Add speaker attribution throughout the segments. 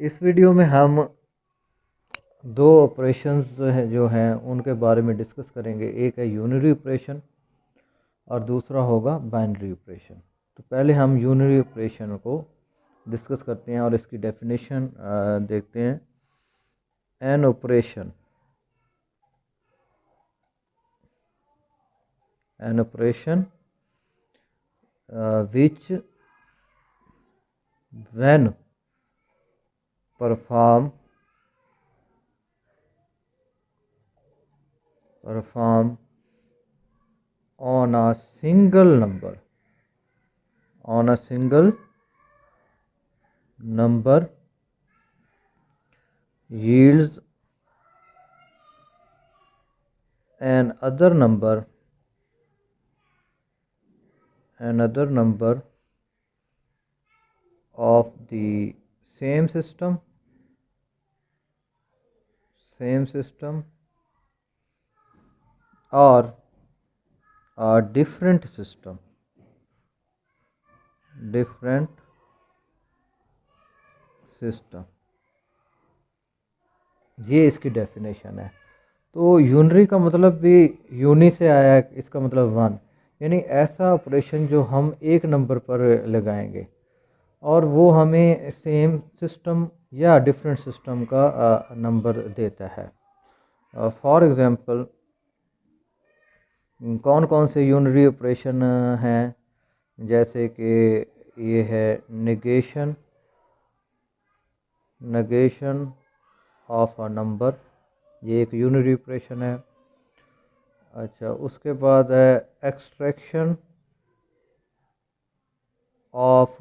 Speaker 1: इस वीडियो में हम दो ऑपरेशंस जो हैं उनके बारे में डिस्कस करेंगे। एक है यूनरी ऑपरेशन और दूसरा होगा बाइनरी ऑपरेशन। तो पहले हम यूनरी ऑपरेशन को डिस्कस करते हैं और इसकी डेफिनेशन देखते हैं। An operation which when perform on a single number yields another number of the same system or a different system ये इसकी डेफिनेशन है। तो यूनरी का मतलब भी यूनी से आया है, इसका मतलब वन, यानी ऐसा ऑपरेशन जो हम एक नंबर पर लगाएंगे और वो हमें सेम सिस्टम या डिफरेंट सिस्टम का नंबर देता है। फॉर एग्ज़ाम्पल कौन कौन से यूनरी ऑपरेशन हैं, जैसे कि ये है नेगेशन ऑफ अ नंबर, ये एक यूनरी ऑपरेशन है। अच्छा, उसके बाद है एक्सट्रैक्शन ऑफ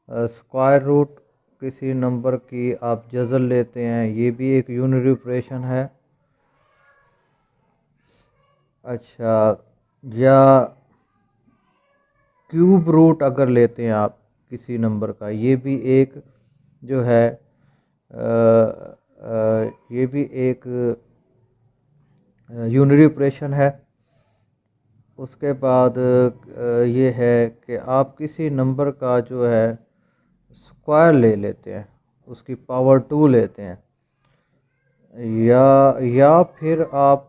Speaker 1: स्क्वायर रूट, किसी नंबर की आप जज़र लेते हैं, ये भी एक यूनरी ऑपरेशन है। अच्छा, या क्यूब रूट अगर लेते हैं आप किसी नंबर का, ये भी एक जो है ये भी एक यूनरी ऑपरेशन है। उसके बाद ये है कि आप किसी नंबर का जो है स्क्वायर ले लेते हैं, उसकी पावर 2 लेते हैं, या फिर आप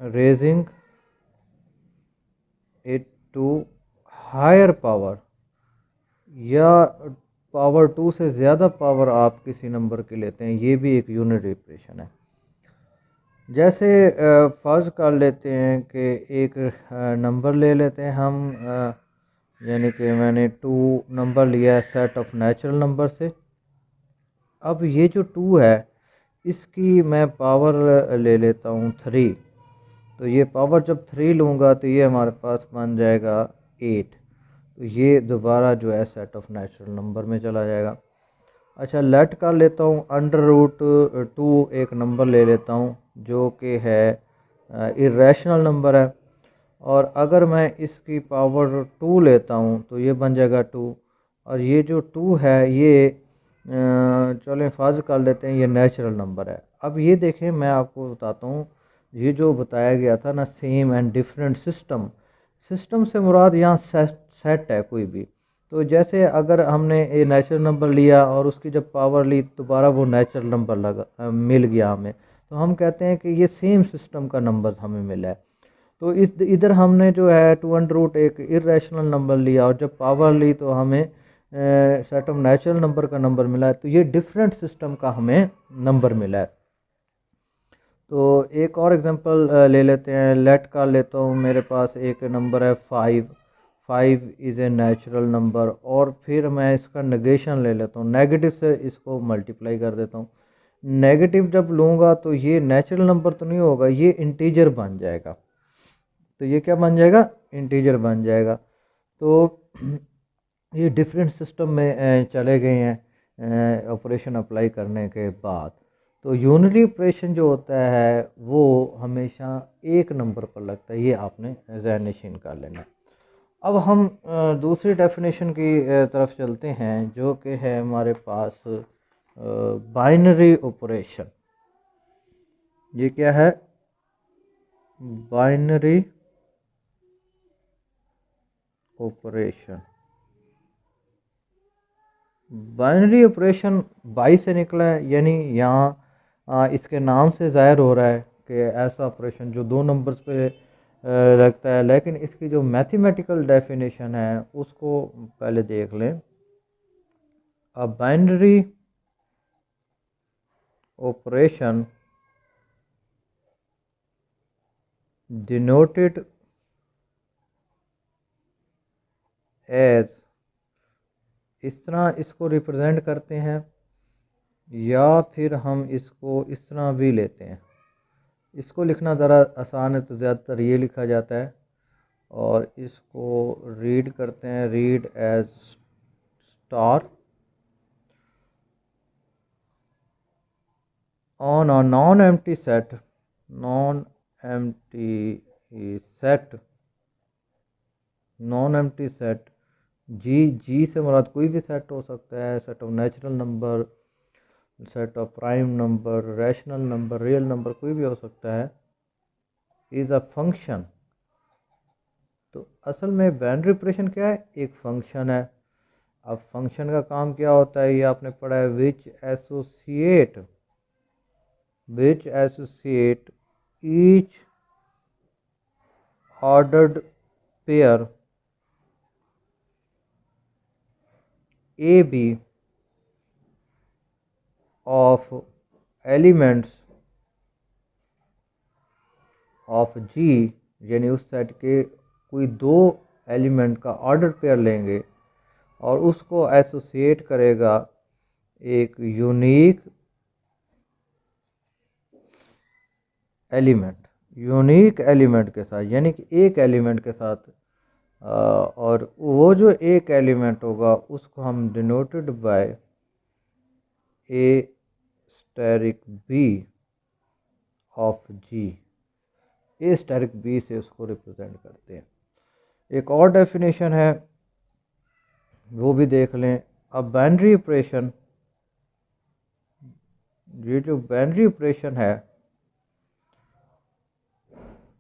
Speaker 1: raising it to higher power, या पावर 2 से ज़्यादा पावर आप किसी नंबर की लेते हैं, ये भी एक यूनिट ऑपरेशन है। जैसे फ़र्ज़ कर लेते हैं कि एक नंबर ले लेते हैं हम, यानी कि मैंने 2 नंबर लिया है सेट ऑफ नेचुरल नंबर से। अब ये जो 2 है इसकी मैं पावर ले लेता हूँ 3, तो ये पावर जब 3 लूँगा तो ये हमारे पास बन जाएगा 8। तो ये दोबारा जो है सेट ऑफ नेचुरल नंबर में चला जाएगा। अच्छा, लेट कर लेता हूँ अंडर रूट 2 एक नंबर ले लेता हूँ जो कि है इरेशनल नंबर है, और अगर मैं इसकी पावर 2 लेता हूँ तो ये बन जाएगा 2, और ये जो 2 है ये चलें फ़र्ज़ कर लेते हैं ये नेचुरल नंबर है। अब ये देखें, मैं आपको बताता हूँ, ये जो बताया गया था ना सेम एंड डिफरेंट सिस्टम से मुराद यहाँ सेट है कोई भी। तो जैसे अगर हमने ये नेचुरल नंबर लिया और उसकी जब पावर ली दोबारा वो नेचुरल नंबर मिल गया हमें, तो हम कहते हैं कि ये सेम सिस्टम का नंबर हमें मिला है। तो इस इधर हमने जो है 2 अंडर रूट एक इरेशनल नंबर लिया और जब पावर ली तो हमें सेट ऑफ नेचुरल नंबर का नंबर मिला है, तो ये डिफरेंट सिस्टम का हमें नंबर मिला है। तो एक और एग्जांपल ले लेते हैं, लेट कर लेता हूँ, मेरे पास एक नंबर है 5 इज़ ए नेचुरल नंबर, और फिर मैं इसका नेगेशन ले लेता हूँ, नेगेटिव से इसको मल्टीप्लाई कर देता हूँ। नेगेटिव जब लूँगा तो ये नेचुरल नंबर तो नहीं होगा, ये इंटीजर बन जाएगा। तो ये क्या बन जाएगा, इंटीजर बन जाएगा। तो ये डिफरेंट सिस्टम में चले गए हैं ऑपरेशन अप्लाई करने के बाद। तो यूनिटी ऑपरेशन जो होता है वो हमेशा एक नंबर पर लगता है, ये आपने ज़हन नशीन कर लेना। अब हम दूसरी डेफिनेशन की तरफ चलते हैं जो कि है हमारे पास बाइनरी ऑपरेशन। ये क्या है, बाइनरी ऑपरेशन। बाइनरी ऑपरेशन 22 से निकला है, यानी यहाँ इसके नाम से ज़ाहिर हो रहा है कि ऐसा ऑपरेशन जो दो नंबर्स पे लगता है, लेकिन इसकी जो मैथमेटिकल डेफिनेशन है उसको पहले देख लें। A binary operation denoted as, इस तरह इसको रिप्रेजेंट करते हैं, या फिर हम इसको इस तरह भी लेते हैं। इसको लिखना ज़रा आसान है तो ज़्यादातर ये लिखा जाता है, और इसको रीड करते हैं, read as star on a non empty set, non empty set, non empty set G से मुराद कोई भी सेट हो सकता है, set of natural number, set of prime number, rational number, real number, कोई भी हो सकता है, इज़ अ फंक्शन। तो असल में बाइनरी ऑपरेशन क्या है, एक फंक्शन है। अब फंक्शन का काम क्या होता है, ये आपने पढ़ा है, which associate each ordered pair A B of elements of G, यानी उस सेट के कोई दो एलिमेंट का ऑर्डर पेयर लेंगे और उसको एसोसिएट करेगा एक यूनिक एलिमेंट के साथ, यानी कि एक एलिमेंट के साथ, और वो जो एक एलिमेंट होगा उसको हम denoted by A asterisk B of G, A asterisk B से उसको रिप्रेजेंट करते हैं। एक और डेफिनेशन है वो भी देख लें। अब बाइनरी ऑपरेशन, ये जो बाइनरी ऑपरेशन है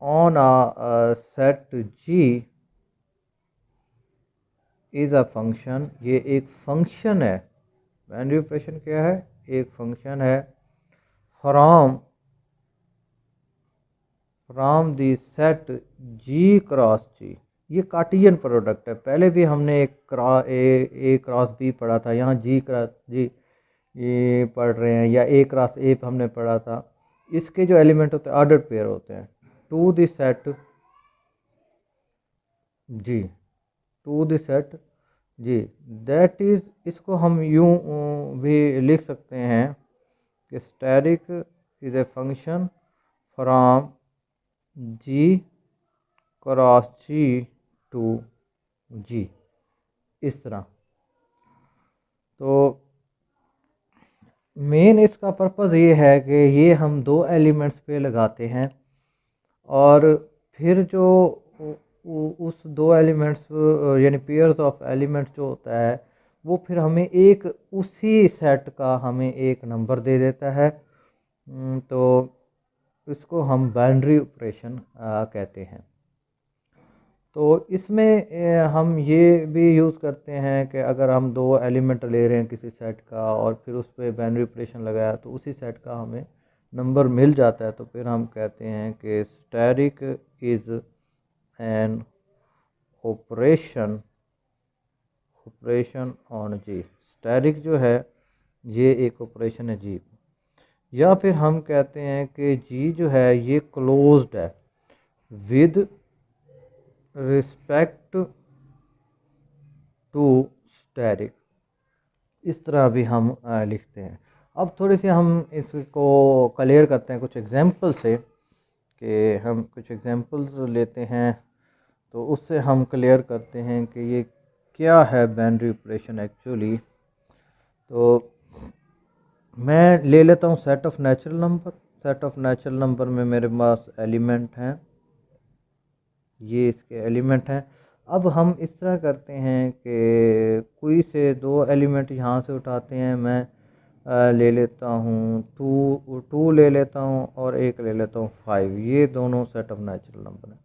Speaker 1: on a set G is a function, ये एक फंक्शन है। बाइनरी ऑपरेशन क्या है, एक फंक्शन है from the set G cross G. ये कार्टेशियन प्रोडक्ट है, पहले भी हमने ए क्रॉस बी पढ़ा था, यहाँ जी क्रॉस जी ये पढ़ रहे हैं, या ए क्रॉस ए हमने पढ़ा था। इसके जो एलिमेंट होते हैं ऑर्डर पेयर होते हैं to the set G, to the set G, that is, इसको हम यूं भी लिख सकते हैं कि static is a function from G cross G to G, इस तरह। तो मेन इसका पर्पज़ ये है कि ये हम दो एलिमेंट्स पे लगाते हैं, और फिर जो उस दो एलिमेंट्स यानी पेयर्स ऑफ एलिमेंट्स जो होता है वो फिर हमें एक उसी सेट का हमें एक नंबर दे देता है। तो इसको हम बाइनरी ऑपरेशन कहते हैं। तो इसमें हम ये भी यूज़ करते हैं कि अगर हम दो एलिमेंट ले रहे हैं किसी सेट का और फिर उस पर बाइनरी ऑपरेशन लगाया तो उसी सेट का हमें नंबर मिल जाता है, तो फिर हम कहते हैं कि static is an operation on G. Static जो है ये एक ऑपरेशन है जी। या फिर हम कहते हैं कि जी जो है ये क्लोज्ड है विद रिस्पेक्ट टू स्टैटिक, इस तरह भी हम लिखते हैं। अब थोड़ी सी हम इसको क्लियर करते हैं कुछ एग्जांपल से, कि हम कुछ एग्जांपल्स लेते हैं तो उससे हम क्लियर करते हैं कि ये क्या है बाइनरी ऑपरेशन एक्चुअली। तो मैं ले लेता हूँ set of natural number. Set of natural number में मेरे पास एलिमेंट हैं, ये इसके एलिमेंट हैं। अब हम इस तरह करते हैं कि कोई से दो एलिमेंट यहाँ से उठाते हैं, मैं ले लेता हूँ टू ले लेता हूँ और एक ले लेता हूँ 5, ये दोनों सेट ऑफ नेचुरल नंबर हैं।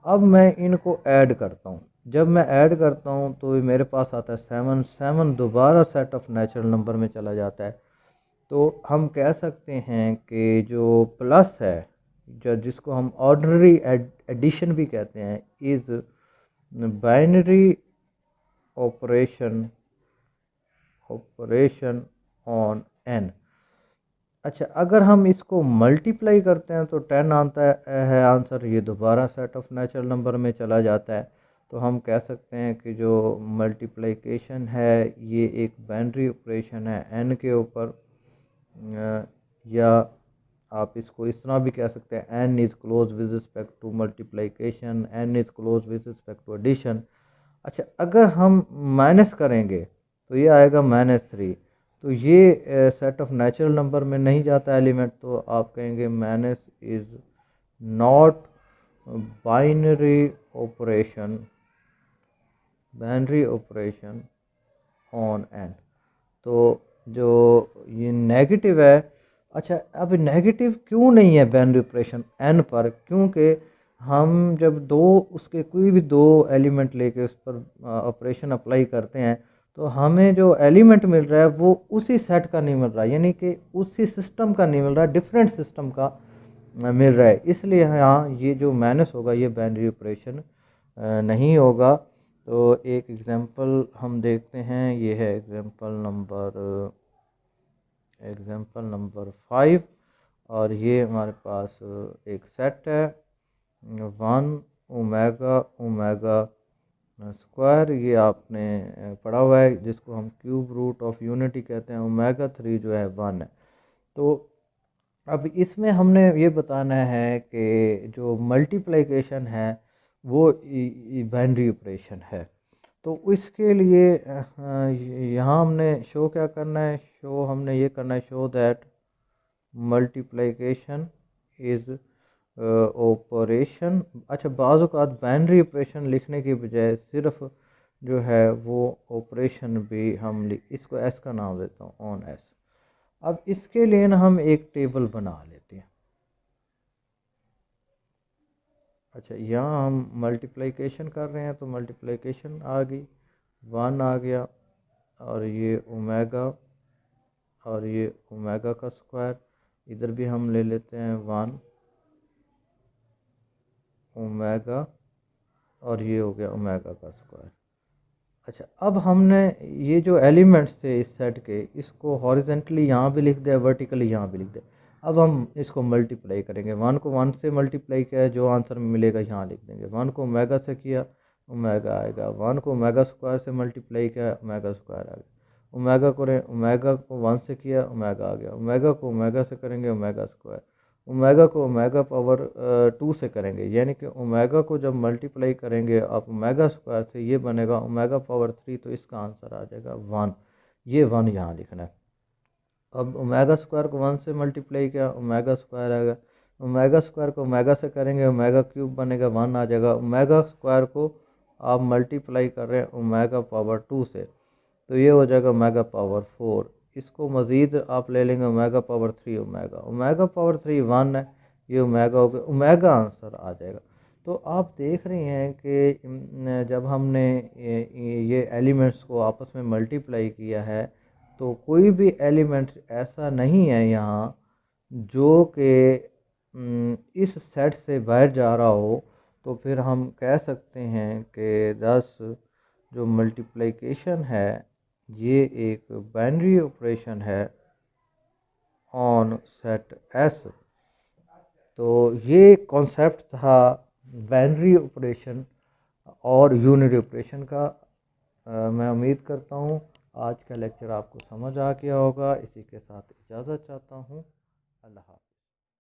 Speaker 1: अब मैं इनको ऐड करता हूँ, जब मैं ऐड करता हूँ तो ये मेरे पास आता है 7, 7 दोबारा सेट ऑफ नेचुरल नंबर में चला जाता है। तो हम कह सकते हैं कि जो प्लस है, जो जिसको हम ऑर्डिनरी एडिशन भी कहते हैं, is binary operation operation on an. अच्छा, अगर हम इसको मल्टीप्लाई करते हैं तो 10 आता है आंसर, ये दोबारा सेट ऑफ नेचुरल नंबर में चला जाता है। तो हम कह सकते हैं कि जो मल्टीप्लिकेशन है ये एक बाइनरी ऑपरेशन है एन के ऊपर, या आप इसको इस तरह भी कह सकते हैं N is closed with respect to multiplication, N is closed with respect to addition. अच्छा, अगर हम माइनस करेंगे तो ये आएगा -3। तो ये सेट ऑफ नेचुरल नंबर में नहीं जाता एलिमेंट, तो आप कहेंगे minus is not binary operation binary operation on an. तो जो ये नेगेटिव है, अच्छा अब नेगेटिव क्यों नहीं है बाइनरी ऑपरेशन एन पर? क्योंकि हम जब दो उसके कोई भी दो एलिमेंट लेके उस पर ऑपरेशन अप्लाई करते हैं तो हमें जो एलिमेंट मिल रहा है वो उसी सेट का नहीं मिल रहा, यानी कि उसी सिस्टम का नहीं मिल रहा, डिफरेंट सिस्टम का मिल रहा है। इसलिए यहाँ ये जो माइनस होगा ये बाइनरी ऑपरेशन नहीं होगा। तो एक एग्जांपल हम देखते हैं, ये है एग्जांपल नंबर 5। और ये हमारे पास एक सेट है 1 ओमेगा ओमेगा स्क्वायर, ये आपने पढ़ा हुआ है, जिसको हम क्यूब रूट ऑफ यूनिटी कहते हैं। ओमेगा 3 जो है 1 है। तो अब इसमें हमने ये बताना है कि जो मल्टीप्लिकेशन है वो बाइनरी ऑपरेशन है। तो इसके लिए यहाँ हमने शो क्या करना है, हमने ये करना है show that multiplication is operation. अच्छा, बाज़ औक़ात बाइनरी ऑपरेशन लिखने की बजाय सिर्फ जो है वो ऑपरेशन भी हम इसको एस का नाम देता हूँ, ऑन एस। अब इसके लिए ना हम एक टेबल बना लेते हैं। अच्छा, यहाँ हम मल्टीप्लिकेशन कर रहे हैं तो मल्टीप्लिकेशन आ गई, 1 आ गया, और ये ओमेगा, और ये ओमेगा का स्क्वायर, इधर भी हम ले लेते हैं 1 ओमेगा, और ये हो गया ओमेगा का स्क्वायर। अच्छा, अब हमने ये जो एलिमेंट्स थे इस सेट के, इसको हॉरिजेंटली यहाँ भी लिख दिया, वर्टिकली यहाँ भी लिख दिया। अब हम इसको मल्टीप्लाई करेंगे, 1 को 1 से मल्टीप्लाई किया है, जो आंसर मिलेगा यहाँ लिख देंगे। 1 को ओमेगा से किया, ओमेगा आएगा। 1 को ओमेगा स्क्वायर से मल्टीप्लाई किया, ओमेगा स्क्वायर आ गया। ओमेगा को 1 से किया, ओमेगा आ गया। ओमेगा को ओमेगा से करेंगे, ओमेगा स्क्वायर। ओमेगा को ओमेगा पावर 2 से करेंगे, यानी कि ओमेगा को जब मल्टीप्लाई करेंगे आप ओमेगा स्क्वायर से, ये बनेगा ओमेगा पावर 3, तो इसका आंसर आ जाएगा 1। ये 1 यहाँ लिखना है। अब ओमेगा स्क्वायर को 1 से मल्टीप्लाई किया, ओमेगा स्क्वायर आ गया। ओमेगा स्क्वायर को ओमेगा से करेंगे, ओमेगा क्यूब बनेगा, 1 आ जाएगा। ओमेगा स्क्वायर को आप मल्टीप्लाई कर रहे हैं ओमेगा पावर 2 से, तो ये हो जाएगा ओमेगा पावर 4। इसको मज़ीद आप ले लेंगे omega power 3 omega, omega power 3 1 है, ये ओमेगा हो गया, ओमेगा आंसर आ जाएगा। तो आप देख रहे हैं कि जब हमने ये एलिमेंट्स को आपस में मल्टीप्लाई किया है तो कोई भी एलिमेंट ऐसा नहीं है यहाँ जो कि इस सेट से बाहर जा रहा हो। तो फिर हम कह सकते हैं कि 10 जो मल्टीप्लिकेशन है ये एक बाइनरी ऑपरेशन है ऑन सेट एस। तो ये कॉन्सेप्ट था बाइनरी ऑपरेशन और यूनिरी ऑपरेशन का। मैं उम्मीद करता हूँ आज का लेक्चर आपको समझ आ गया होगा। इसी के साथ इजाज़त चाहता हूँ। अल्लाह हाफ़िज़।